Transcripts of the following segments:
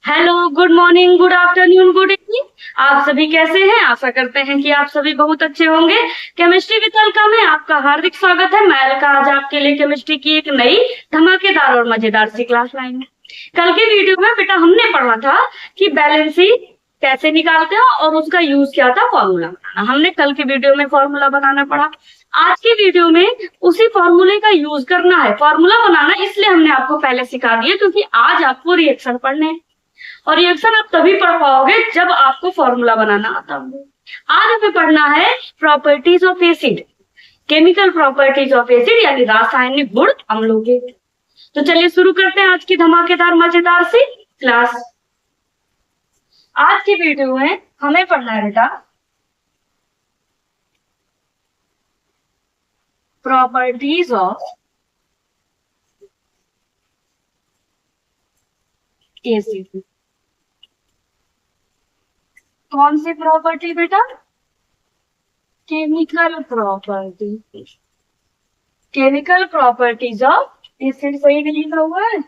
Hello, good morning, good afternoon, good evening. आप सभी कैसे हैं? आशा करते हैं कि आप सभी बहुत अच्छे होंगे। केमिस्ट्री विद अलका में आपका हार्दिक स्वागत है। मैं अलका आज आपके लिए केमिस्ट्री की एक नई धमाकेदार और मजेदार सी क्लास लाई हूँ। कल के वीडियो में बेटा हमने पढ़ा था कि बैलेंसी कैसे निकालते हो और उसका यूज क्या था, फॉर्मूला बनाना। हमने कल के वीडियो में फॉर्मूला बनाना पढ़ा। आज की वीडियो में उसी फॉर्मूले का यूज करना है। फॉर्मूला बनाना इसलिए हमने आपको पहले सिखा दिया क्योंकि आज आपको रिएक्शन पढ़ने हैं और रिएक्शन आप तभी पढ़ पाओगे जब आपको फॉर्मूला बनाना आता हो। आज हमें पढ़ना है properties of acid, chemical properties of acid यानी रासायनिक गुण अम्लों के। तो चलिए शुरू करते हैं आज की धमाकेदार मजेदार सी क्लास। आज की वीडियो में हमें पढ़ना है बेटा प्रॉपर्टीज ऑफ एसिड। कौन सी प्रॉपर्टी बेटा? Chemical property, chemical properties of acid. सही भी लिखा हुआ है।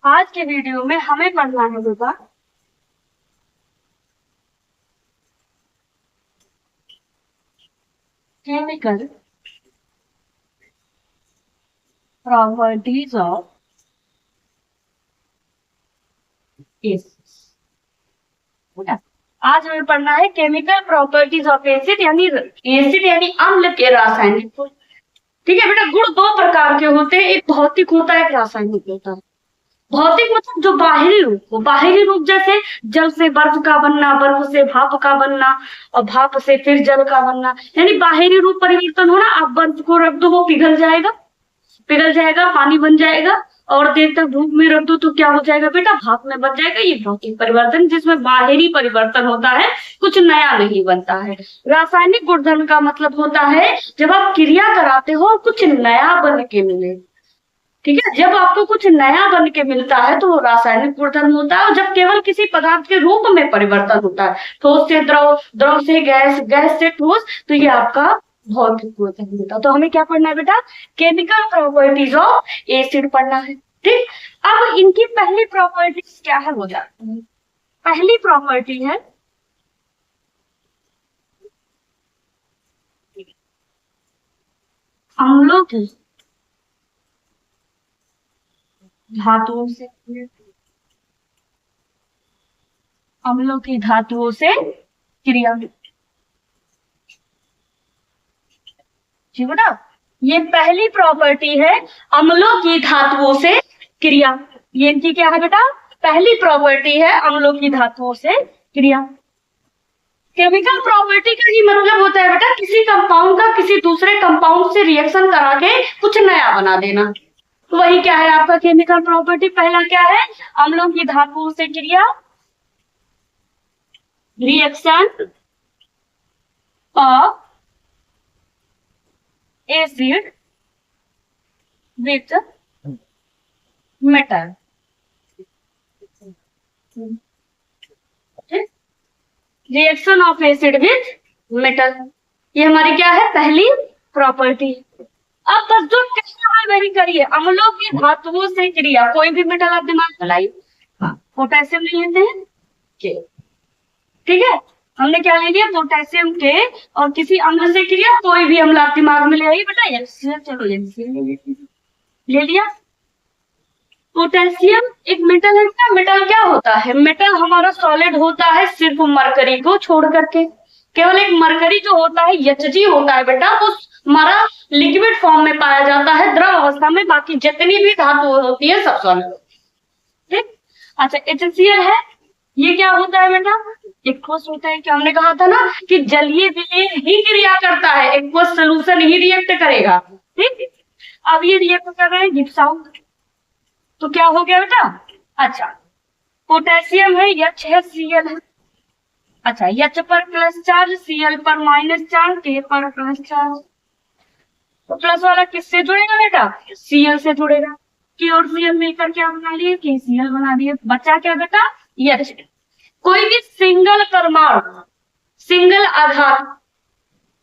आज के वीडियो में हमें पढ़ना है बेटा केमिकल प्रॉपर्टीज ऑफ एसिड। आज हमें पढ़ना है केमिकल प्रॉपर्टीज ऑफ एसिड यानी एसिड यानी अम्ल के रासायनिक गुण। ठीक है बेटा, गुण दो प्रकार के होते हैं, एक भौतिक होता है, एक रासायनिक होता है। भौतिक मतलब जो बाहरी रूप हो, बाहरी रूप जैसे जल से बर्फ का बनना, बर्फ से भाप का बनना और भाप से फिर जल का बनना, यानी बाहरी रूप परिवर्तन होना। आप बर्फ को रख दो वो पिघल जाएगा, पिघल जाएगा, पानी बन जाएगा और देर तक धूप में रख दो तो क्या हो जाएगा बेटा? भाप में बन जाएगा। ये भौतिक परिवर्तन जिसमें बाहरी परिवर्तन होता है, कुछ नया नहीं बनता है। रासायनिक गुणधर्म का मतलब होता है जब आप क्रिया कराते हो और कुछ नया बन के मिले। ठीक है, जब आपको कुछ नया बन के मिलता है तो वो रासायनिक गुणधर्म होता है। और जब केवल किसी पदार्थ के रूप में परिवर्तन होता है, ठोस से द्रव, द्रव से गैस, गैस से ठोस, तो ये आपका भौतिक गुणधर्म होता है। तो हमें क्या पढ़ना है बेटा? केमिकल प्रॉपर्टीज ऑफ एसिड पढ़ना है। ठीक, अब इनकी पहली प्रॉपर्टीज क्या है वो जानते हैं। पहली प्रॉपर्टी है अम्लों की धातुओं से, अम्लों की धातुओं से क्रिया। ठीक है ना, ये पहली प्रॉपर्टी है अम्लों की धातुओं से क्रिया। ये इनकी क्या है बेटा? पहली प्रॉपर्टी है अम्लों की धातुओं से क्रिया। केमिकल प्रॉपर्टी का ही मतलब होता है बेटा किसी कंपाउंड का किसी दूसरे कंपाउंड से रिएक्शन करा के कुछ नया बना देना। तो वही क्या है आपका केमिकल प्रॉपर्टी। पहला क्या है? अम्लों की धातुओं से क्रिया, reaction of acid with metal. Reaction of acid with metal, ये हमारी क्या है? पहली प्रॉपर्टी। अब बस जो कहना है वही करिए। अम्लों की धातुओं से क्रिया, कोई भी मेटल आप दिमाग में लाइए। पोटेशियम ले लेते हैं के, ठीक है, हमने क्या ले लिया? पोटेशियम के। और किसी अम्ल से क्रिया, कोई भी अम्ल आप दिमाग में ले आइए बेटा। एलसीएल, चलो एलसीएल ले लिया। पोटेशियम एक मेटल है क्या? मेटल क्या होता है? मेटल हमारा सॉलिड होता है सिर्फ मरकरी को छोड़ करके। केवल एक मरकरी जो होता है Hg होता है बेटा, वो हमारा लिक्विड फॉर्म में पाया जाता है, द्रव अवस्था में। बाकी जितनी भी धातु होती है सब सॉलिड। ठीक, अच्छा HCl है, ये क्या होता है बेटा? एक्वस होता है। क्या हमने कहा था ना कि जलीय विलयन ही क्रिया करता है, एक्वस सोल्यूशन ही रिएक्ट करेगा। ठीक, अब ये रिएक्ट कर रहे हैं जिप्सम, तो क्या हो गया बेटा? अच्छा, पोटेशियम है, H है, Cl है। अच्छा, H पर प्लस चार्ज, Cl पर माइनस चार्ज, K पर प्लस चार्ज। तो प्लस वाला किससे जुड़ेगा बेटा? Cl से जुड़ेगा। K और Cl मिलकर क्या बना लिए? KCl बना दिए। बचा क्या बेटा? H। कोई भी सिंगल परमाणु, सिंगल आधार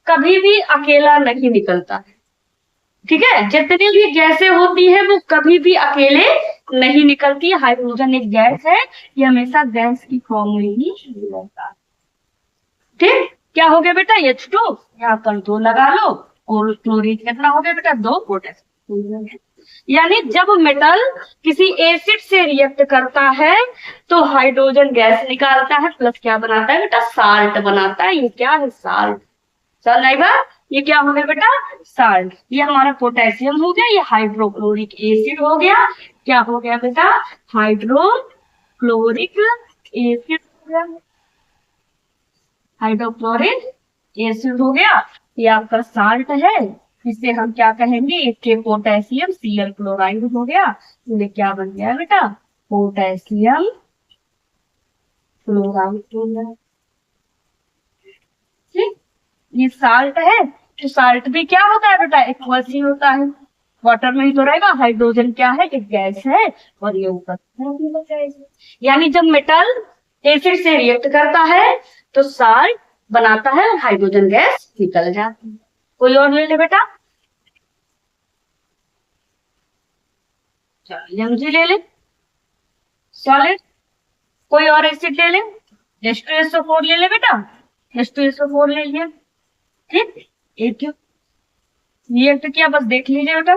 कभी भी अकेला नहीं निकलता है, ठीक है। जितनी भी गैसें होती है वो कभी भी अकेले नहीं निकलती। हाइड्रोजन एक गैस है, ये हमेशा गैस की फॉर्म में ही रहता है, ठीक। क्या हो गया बेटा, H2 यहाँ पर 2 लगा लो, और क्लोरीन कितना हो गया बेटा, 2 पोटेशियम। यानी जब मेटल किसी एसिड से रिएक्ट करता है तो हाइड्रोजन गैस निकालता है, प्लस क्या बनाता है बेटा, साल्ट बनाता है। ये क्या है, साल्ट। चल नहीं बात, ये क्या हो गया बेटा, साल्ट। ये हमारा पोटेशियम हो गया, ये हाइड्रोक्लोरिक एसिड हो गया। क्या हो गया बेटा, हाइड्रोक्लोरिक एसिड हो गया, हाइड्रोक्लोरिक एसिड हो गया। ये आपका साल्ट है, इसे हम क्या कहेंगे, एक पोटेशियम Cl क्लोराइड हो गया। ये क्या बन गया बेटा, पोटेशियम क्लोराइड हो गया, ठीक। ये साल्ट है, तो साल्ट भी क्या होता है बेटा, एक्वस ही होता है, वाटर में ही तो रहेगा। हाइड्रोजन क्या है, एक गैस है, और ये ऊपर। यानी जब मेटल एसिड से रिएक्ट करता है तो साल्ट बनाता है और हाइड्रोजन गैस निकल जाती है। कोई और ले ले बेटा, Mg ले ले, सॉलिड। कोई और एसिड ले ले, H2SO4 ले ले बेटा, H2SO4 ले लिया, ठीक। एक रिएक्ट किया, बस देख लीजिए बेटा।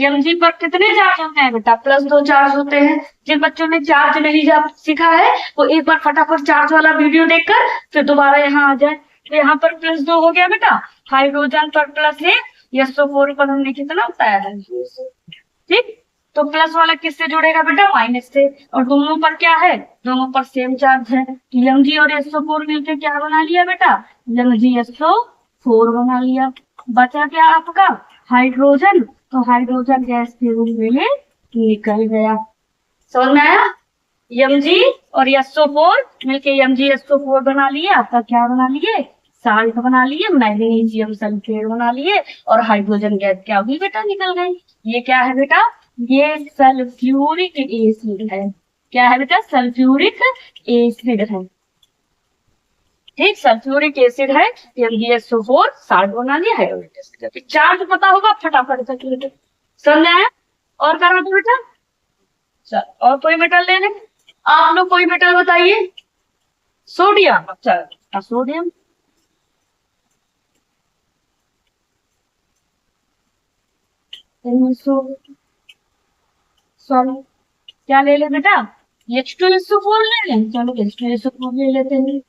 Mg पर कितने चार्ज होते हैं बेटा, +2 चार्ज होते हैं। जिन बच्चों ने चार्ज नहीं सीखा है वो एक बार फटाफट चार्ज वाला वीडियो देखकर फिर दोबारा यहाँ आ जाए। तो यहाँ पर +2 हो गया बेटा, हाइड्रोजन पर प्लस है, SO4 पर हमने कितना बताया है, ठीक। तो प्लस वाला किससे जुड़ेगा बेटा, माइनस से। और दोनों पर क्या है, दोनों पर सेम चार्ज है। Mg और SO4 मिलकर क्या बना लिया बेटा, MgSO4 बना लिया। बचा क्या आपका, हाइड्रोजन, तो हाइड्रोजन गैस के रूप में निकल गया। समझ में आया, Mg और SO4 मिलके MgSO4 बना लिए, आपका क्या बना लिए, साल्ट बना लिए, मैग्नीशियम सल्फेट बना लिए, और हाइड्रोजन गैस क्या हुई बेटा, निकल गई। ये क्या है बेटा, ये सल्फ्यूरिक एसिड है। क्या है बेटा, सल्फ्यूरिक एसिड है, ठीक। सल्फ्यूरिक एसिड है, MgSO4 साल्ट बना लिया, हाइड्रोजन। चार्ज पता होगा, फटाफट से समझ आया। और करा दो बेटा, चल और कोई मेटल ले लें, आप लोग कोई मेटल बताइए। सोडियम, चल सोडियम, सॉरी क्या ले ले बेटा, H2SO4 ले लें। चलो H2SO4 ले लेते हैं।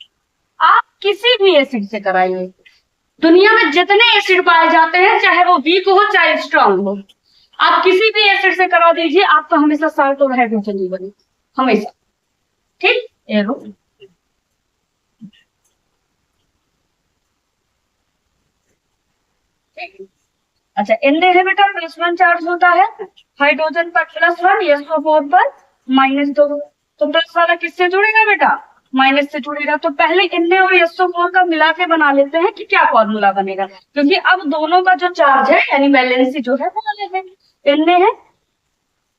आप किसी भी एसिड से कराइए, दुनिया में जितने एसिड पाए जाते हैं, चाहे वो वीक हो चाहे स्ट्रांग हो, आप किसी भी एसिड से करा दीजिए, आपका हमेशा साल्ट और हाइड्रोजन ही बने, हमेशा, ठीक। एरो अच्छा, Na है बेटा, +1 चार्ज होता है, हाइड्रोजन पर +1, SO4 पर -2। तो प्लस वाला किससे जुड़ेगा बेटा, माइनस से जुड़ेगा। तो पहले Na और SO4 का मिला के बना लेते हैं कि क्या फॉर्मूला बनेगा, क्योंकि अब दोनों का जो चार्ज है यानी वैलेंसी जो है वो अलग है। Na है,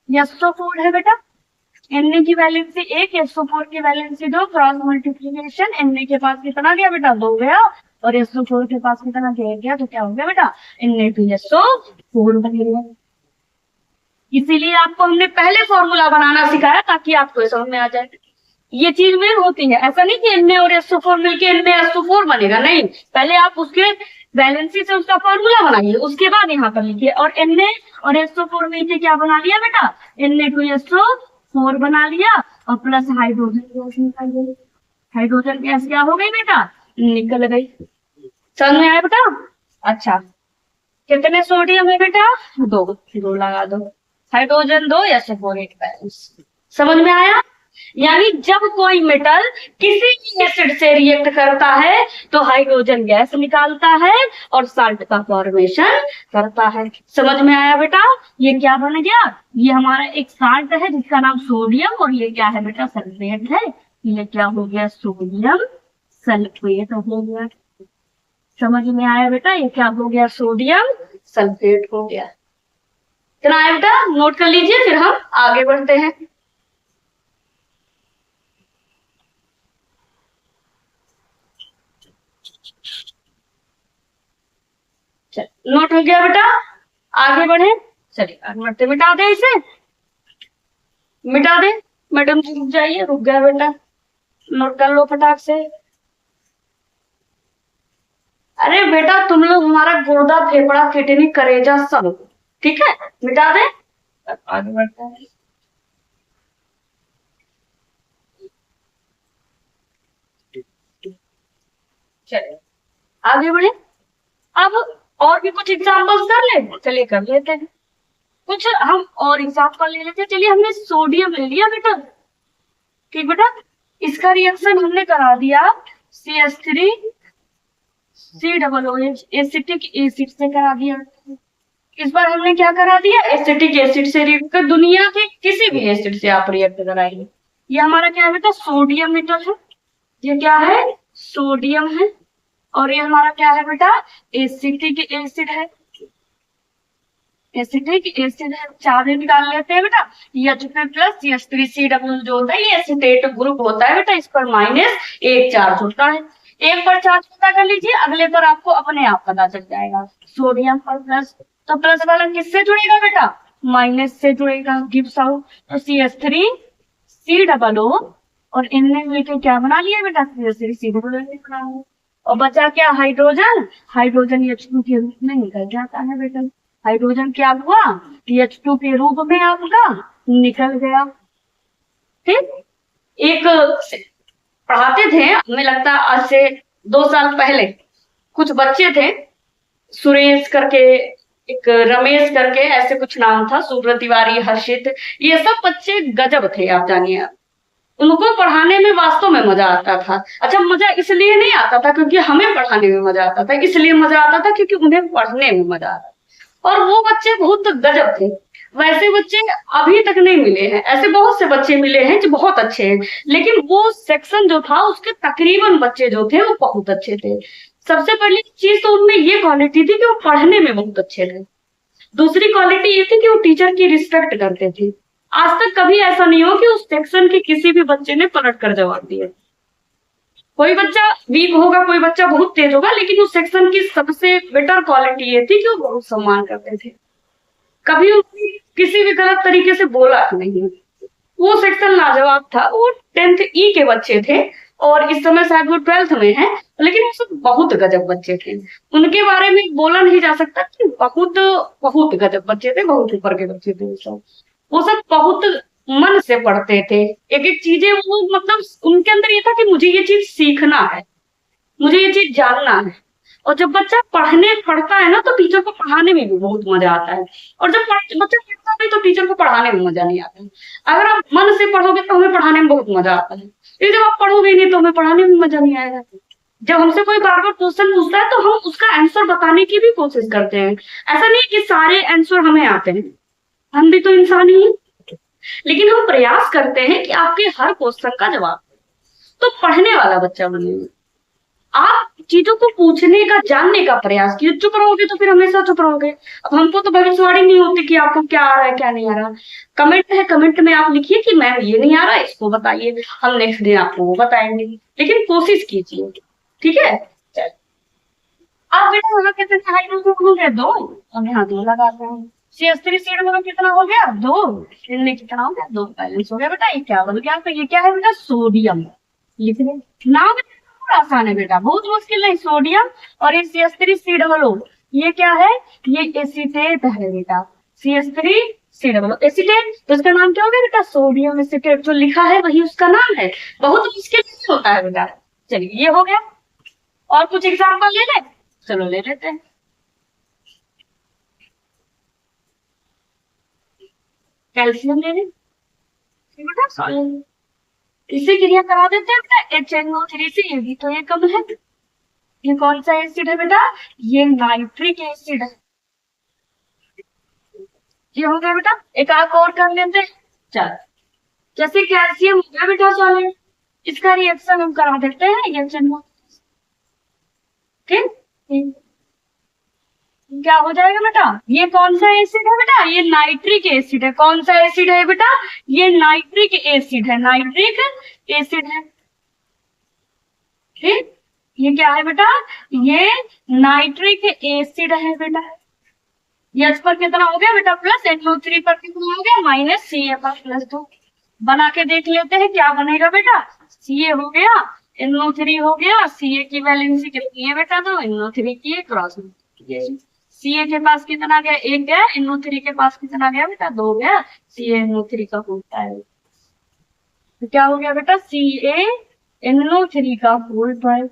SO4 है बेटा, Na की वैलेंसी 1, SO4 की वैलेंसी 2, क्रॉस मल्टीप्लीकेशन, Na के पास कितना गया बेटा, 2 गया, और SO4 के पास कितना गया, तो क्या हो गया बेटा, Na2SO4 बन गया। इसीलिए आपको हमने पहले फॉर्मूला बनाना सिखाया ताकि आपको समझ में आ जाए। ये चीज में होती है, ऐसा नहीं कि Na और SO4 मिलके NaSO4 बनेगा, नहीं। पहले आप उसके वैलेंसी से उसका फॉर्मूला बनाइए, उसके बाद यहाँ पर लिखिए। और Na और SO4 मिलके क्या बना लिया बेटा, Na2SO4 बना लिया, और प्लस हाइड्रोजन गैस निकल गई। हाइड्रोजन गैस क्या हो गई बेटा, निकल गई। समझ में आया बेटा। अच्छा, कितने सोडियम है बेटा, 2 लगा दो, हाइड्रोजन 2, SO4 1 बैलेंस। समझ में आया। यानी जब कोई मेटल किसी भी एसिड से रिएक्ट करता है तो हाइड्रोजन गैस निकालता है और साल्ट का फॉर्मेशन करता है। समझ में आया बेटा। ये क्या बन गया, ये हमारा एक साल्ट है जिसका नाम सोडियम, और ये क्या है बेटा, सल्फेट है। ये क्या हो गया, सोडियम सल्फेट हो गया। समझ में आया बेटा, ये क्या हो गया, सोडियम सल्फेट हो गया। इतना आया बेटा, नोट कर लीजिए, फिर हम आगे बढ़ते हैं। चल नोट हो गया बेटा, आगे बढ़े। चलिए आगे बढ़ते, मिटा दे इसे, मिटा दे। मैडम जी रुक जाइए, रुक गया बेटा, नोट कर लो फटाक से। अरे बेटा तुम लोग हमारा गुर्दा, फेफड़ा, किडनी, करेजा सब, ठीक है, मिटा दे। आगे बढ़ते हैं। चलिए आगे बढ़े। अब और भी कुछ एग्जाम्पल्स कर ले, चलिए कर लेते हैं कुछ हम और एग्जाम्पल ले लेते हैं। चलिए हमने सोडियम ले लिया बेटा, ठीक बेटा, इसका रिएक्शन हमने करा दिया CH3 COOH एसिटिक एसिड से करा दिया। इस बार हमने क्या करा दिया, एसिटिक एसिड से रिएक्ट कर, दुनिया के किसी भी एसिड से आप रिएक्ट कराएंगे। ये हमारा क्या है बेटा, सोडियम मेटल है, ये क्या है, सोडियम है, और ये हमारा क्या है बेटा, एसिटिक एसिड है, एसिटिक एसिड है। चार निकाल लेते हैं बेटा, H2 प्लस CH3COOH जो होता है ये एसिटेट ग्रुप होता है बेटा, इस पर माइनस एक चार्ज होता है। एक पर चार्ज पता कर लीजिए, अगले पर आपको अपने आप पता चल जाएगा। सोडियम पर प्लस, तो प्लस वाला किससे जुड़ेगा बेटा, माइनस से जुड़ेगा, गिव्स आउट। तो CH3COOH और इनने मिलकर क्या बना लिया बेटा, CH3COOH बना लिया। और बचा क्या, हाइड्रोजन, हाइड्रोजन H2 के रूप में निकल जाता है बेटा। हाइड्रोजन क्या हुआ, H2 के रूप में आपका निकल गया। ठीक, एक पढ़ाते थे, हमें लगता आज से 2 साल पहले, कुछ बच्चे थे, सुरेश करके, एक रमेश करके, ऐसे कुछ नाम था, सुब्रत तिवारी, हर्षित, ये सब बच्चे गजब थे, आप जानिए। उनको पढ़ाने में वास्तव में मजा आता था। अच्छा, मजा इसलिए नहीं आता था क्योंकि हमें पढ़ाने में मजा आता था, इसलिए मजा आता था क्योंकि उन्हें पढ़ने में मजा आता था। और वो बच्चे बहुत गजब थे। वैसे बच्चे अभी तक नहीं मिले हैं, ऐसे बहुत से बच्चे मिले हैं जो बहुत अच्छे हैं, लेकिन वो सेक्शन जो था उसके तकरीबन बच्चे जो थे वो बहुत अच्छे थे। सबसे पहली चीज तो उनमें ये क्वालिटी थी कि वो पढ़ने में बहुत अच्छे थे। दूसरी क्वालिटी ये थी कि वो टीचर की रिस्पेक्ट करते थे। आज तक कभी ऐसा नहीं हो कि उस सेक्शन के किसी भी बच्चे ने पलट कर जवाब दिया। कोई बच्चा वीक होगा, कोई बच्चा बहुत तेज होगा, लेकिन उस सेक्शन की सबसे बेटर क्वालिटी ये थी कि वो बहुत सम्मान करते थे। कभी उसने किसी भी गलत तरीके से बोला नहीं। वो सेक्शन लाजवाब था। वो 10th E के बच्चे थे और इस समय शायद वो 12th में है, लेकिन वो सब बहुत गजब बच्चे थे। उनके बारे में बोला नहीं जा सकता कि बहुत बहुत गजब बच्चे थे, बहुत ऊपर के बच्चे थे। वो सब बहुत मन से पढ़ते थे, एक एक चीजें वो, मतलब उनके अंदर ये था कि मुझे ये चीज सीखना है, मुझे ये चीज जानना है। और जब बच्चा पढ़ता है ना, तो टीचर को पढ़ाने में भी बहुत मजा आता है। और जब बच्चा पढ़ता नहीं तो टीचर को पढ़ाने में मजा नहीं आता है। अगर आप मन से पढ़ोगे तो हमें पढ़ाने में बहुत मजा आता है, लेकिन जब आप पढ़ोगे नहीं तो हमें पढ़ाने में मजा नहीं आएगा। जब हमसे कोई बार बार क्वेश्चन पूछता है तो हम उसका आंसर बताने की भी कोशिश करते हैं। ऐसा नहीं कि सारे आंसर हमें आते हैं, हम भी तो इंसान ही हैं, लेकिन हम प्रयास करते हैं कि आपके हर क्वेश्चन का जवाब। तो पढ़ने वाला बच्चा बनिए, आप चीजों को पूछने का, जानने का प्रयास कीजिए। चुप रहोगे तो फिर हमेशा चुप रहोगे। अब हमको तो भविष्यवाणी नहीं होती कि आपको क्या आ रहा है क्या नहीं आ रहा। कमेंट है, कमेंट में आप लिखिए कि मैम ये नहीं आ रहा, इसको बताइए, हम नेक्स्ट डे आपको वो बताएंगे, लेकिन कोशिश कीजिए, ठीक है। चल आप बेटा हमें कितने हाइड्रोजन हो गए, 2, और यहाँ 2 लगाते हैं। CH3COOH कितना हो गया, 2, इनमें कितना हो गया, 2 बैलेंस हो गया बेटा। ये क्या बन गया, तो ये क्या है बेटा, सोडियम। लिख लें नाम, आसान है बेटा, बहुत मुश्किल नहीं। सोडियम और ये CH3COOH, ये क्या है, ये एसीटेट है बेटा। CH3COOH एसीटेट, तो इसका नाम क्या हो गया बेटा, सोडियम एसीटेट। जो लिखा है वही उसका नाम है, बहुत मुश्किल नहीं होता है बेटा। चलिए ये हो गया, और कुछ एग्जाम्पल ले लें, चलो ले लेते हैं। कैल्शियम ले लें बेटा, इसे क्रिया करा देते हैं बेटा HNO3 से, ये भी तो ये कम है। ये कौन सा एसिड है बेटा, ये नाइट्रिक एसिड है। ये हो गया बेटा, एक आग और कर लेते हैं। चल, जैसे कैल्शियम हो गया बेटा सॉलिड, इसका रिएक्शन हम करा देते हैं HNO, ठीक। क्या हो जाएगा बेटा, ये कौन सा एसिड है बेटा, ये नाइट्रिक एसिड है। कौन सा एसिड है बेटा, ये नाइट्रिक एसिड है, नाइट्रिक एसिड है, ठीक। ये क्या है बेटा, ये नाइट्रिक एसिड है बेटा। एच पर कितना हो गया बेटा प्लस, NO3 पर कितना हो गया माइनस, Ca पर प्लस 2। बना के देख लेते हैं क्या बनेगा बेटा, Ca हो गया, NO3 हो गया, Ca की वैलेंसी कितनी है बेटा, तो NO3 की क्रॉस Ca के पास कितना गया, 1 गया, NO3 के पास कितना गया बेटा, 2 गया, CaNO3 का होता है। तो क्या हो गया बेटा, CaNO3 का होल ट्वाइस।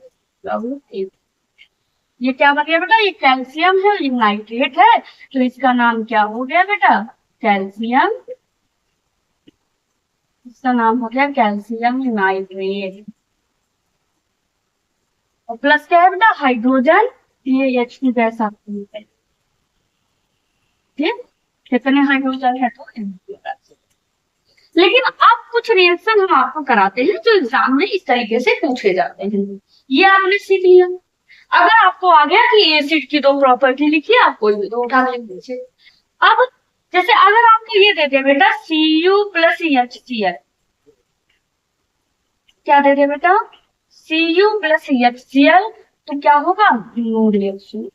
ये क्या बन गया बेटा, ये कैल्शियम है, ये नाइट्रेट है, तो इसका नाम क्या हो गया बेटा, कैल्शियम। इसका नाम हो गया कैल्शियम नाइट्रेट। और प्लस क्या है बेटा, हाइड्रोजन, ये H2 गैस आपको है। ठीक, कितने हाइड्रोजन है, तो लेकिन अब कुछ रिएक्शन हम आपको कराते हैं जो एग्जाम में इस तरीके से पूछे जाते हैं। ये आपने सीख लिया। अगर आपको आ गया कि एसिड की 2 प्रॉपर्टी लिखिए, आप कोई भी 2 उठा लिख दीजिए। अब जैसे अगर आपको ये दे दे बेटा Cu प्लस HCl, क्या दे दे बेटा, Cu प्लस HCl, तो क्या होगा, नो रिएक्शन।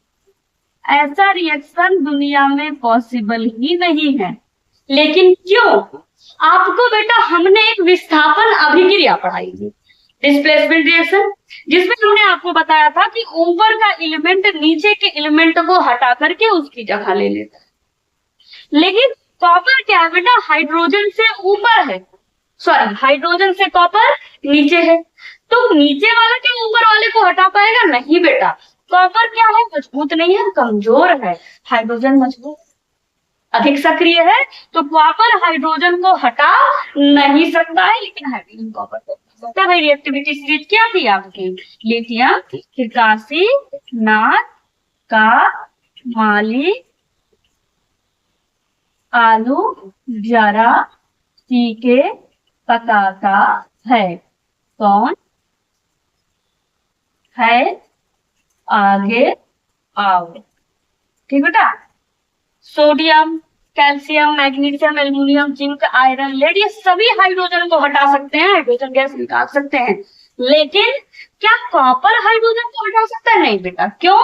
ऐसा रिएक्शन दुनिया में पॉसिबल ही नहीं है। लेकिन क्यों, आपको बेटा हमने एक विस्थापन अभिक्रिया पढ़ाई थी, डिस्प्लेसमेंट रिएक्शन, जिसमें हमने आपको बताया था कि ऊपर का एलिमेंट नीचे के एलिमेंट को हटा करके उसकी जगह ले लेता है। लेकिन कॉपर क्या है बेटा, हाइड्रोजन से ऊपर है, सॉरी हाइड्रोजन से कॉपर नीचे है, तो नीचे वाला क्या ऊपर वाले को हटा पाएगा, नहीं बेटा। कॉपर क्या है, मजबूत नहीं है, कमजोर है, हाइड्रोजन मजबूत अधिक सक्रिय है, तो कॉपर हाइड्रोजन को हटा नहीं सकता है, लेकिन हाइड्रोजन कॉपर को सकता है। भाई रिएक्टिविटी सीरीज क्या थी आपकी, लिथियम 81 नाक का माली आलू जरा सीके पकाता है, कौन है, आगे आओ। ठीक बेटा, sodium, calcium, magnesium, aluminium, zinc, iron, lead, ये सभी हाइड्रोजन को हटा सकते हैं, हाइड्रोजन गैस निकाल सकते हैं। लेकिन क्या कॉपर हाइड्रोजन को हटा सकता है, नहीं बेटा। क्यों,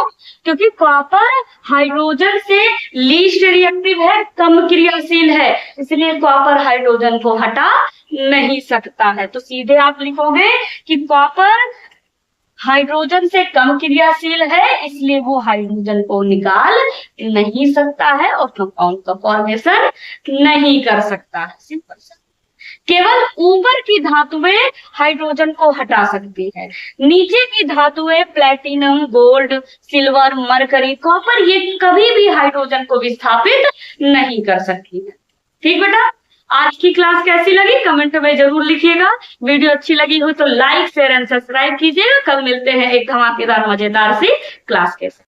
क्योंकि कॉपर हाइड्रोजन से लीस्ट रिएक्टिव है, कम क्रियाशील है, इसलिए कॉपर हाइड्रोजन को हटा नहीं सकता है। तो सीधे आप लिखोगे कि कॉपर हाइड्रोजन से कम क्रियाशील है, इसलिए वो हाइड्रोजन को निकाल नहीं सकता है और कंपाउंड का फॉर्मेशन नहीं कर सकता है। सिंपल सा, केवल ऊपर की धातुएं हाइड्रोजन को हटा सकती है, नीचे की धातुएं platinum, gold, silver, mercury, copper, ये कभी भी हाइड्रोजन को विस्थापित नहीं कर सकती है। ठीक बेटा, आज की क्लास कैसी लगी कमेंट में जरूर लिखिएगा। वीडियो अच्छी लगी हो तो लाइक, शेयर एंड सब्सक्राइब कीजिएगा। कल मिलते हैं एक धमाकेदार मजेदार सी क्लास के साथ।